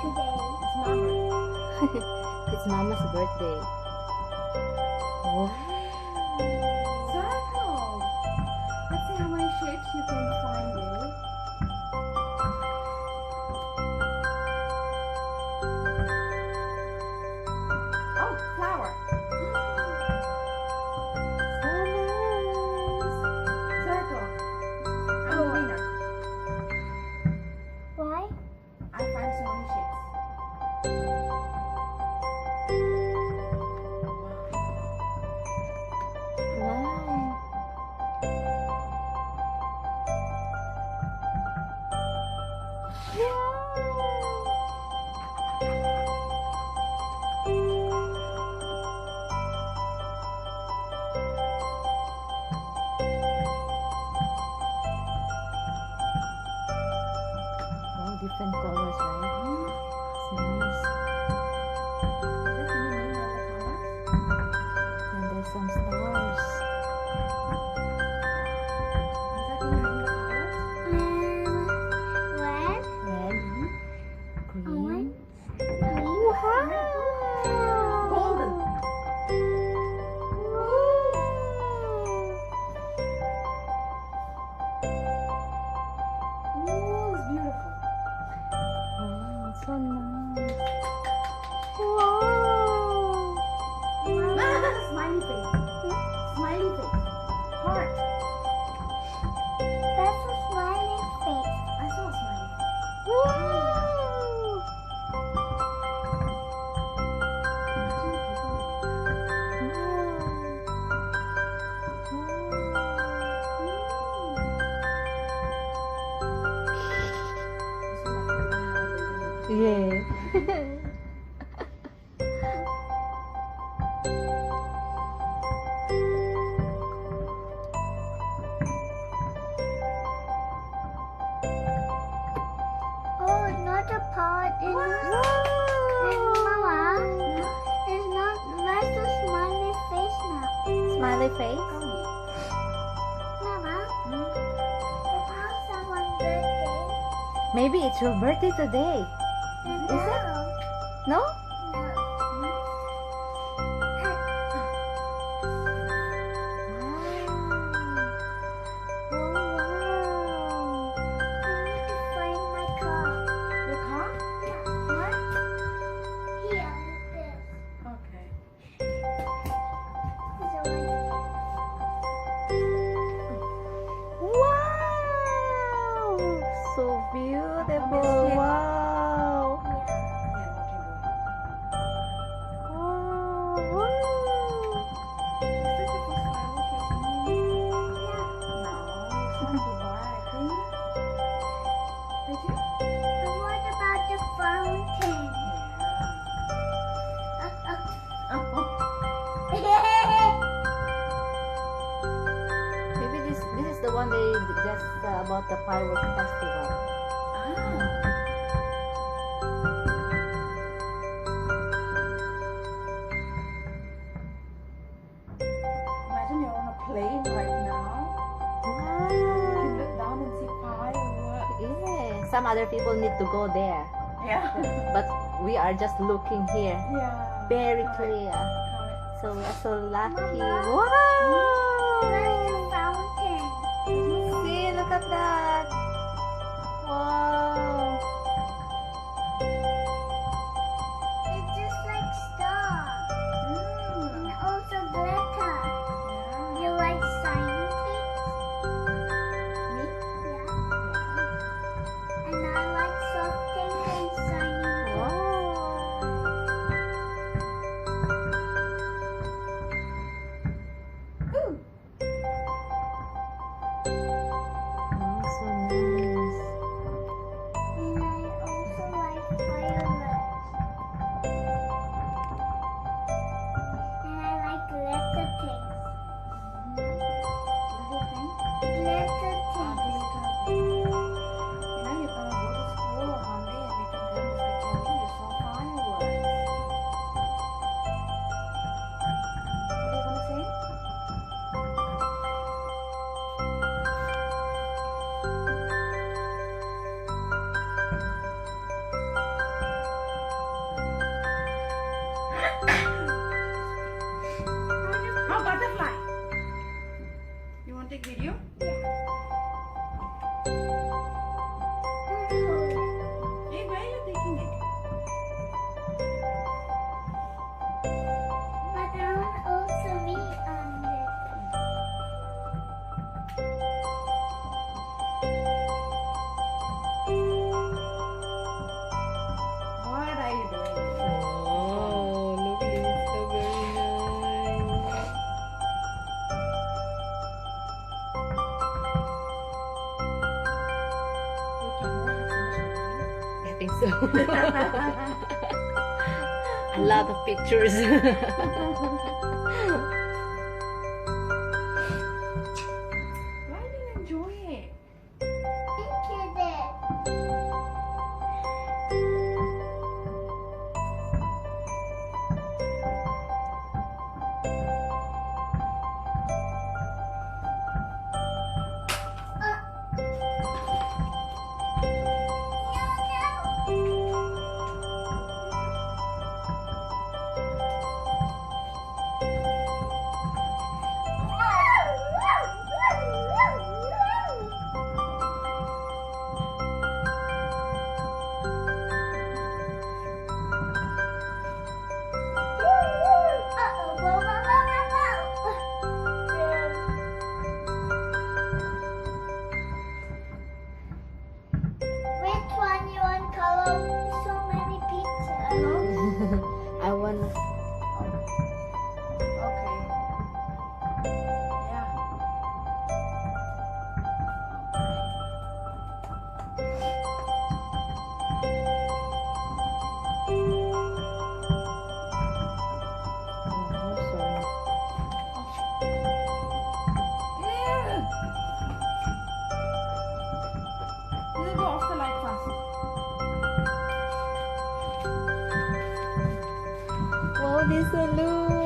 today. It's Mama. It's Mama's birthday. Oh. Circles. Let's see how many shapes you can find, Lily. Oh, flower. Circle. I'm the winner. Why? I find so many shapes. Wow. Oh, different colors, right? It's nice. Can you name all the colors? And there's some stars. Lisa, can you name the colors? Red, Red, green. orange, Golden. Ooh, it's beautiful. Oh, so nice. Wow. Smiley face. Smiley face. Heart. That's a smiling face. I saw a smiley face. Wow. Imagine the people living there. So lucky we don't have a building with Yeah. Oh, it's not a pot. It's Mama. It's not. That's a smiley face now. Smiley face. Mama, it's not someone's birthday. Maybe it's your birthday today. Is it? No. No? Wow. I need to find my car. Your car? Yeah. What? Here is this. Okay. It's a white Wow! So beautiful. Wow. Yeah. Yeah, what you Wow. Wow. Is this the first firework you're seeing? Yeah. No, it's from Dubai, I think. Did you? And what about the fountain? Yeah. Maybe this is the one they just about the firework festival. Ah. Imagine you're on a plane right now. You Wow. look down and see fireworks. Yeah. Some other people need to go there, Yeah. but we are just looking here. Yeah. Very Correct, clear. correct. So we are so lucky. Mama. Wow. Where's the fountain? See, look at that. Wow. It's just like star. And Mm. also glitter. Yeah. You like shiny things? Me? Yeah. Yeah. And I like soft things and shiny things. Wow. Ooh. Oh, so think so. A lot of pictures. Why do you enjoy it? Think it. Which one you want color? So many pictures. I want. Okay. Yeah. Yeah. You go off the light fast. Wow, this one, look.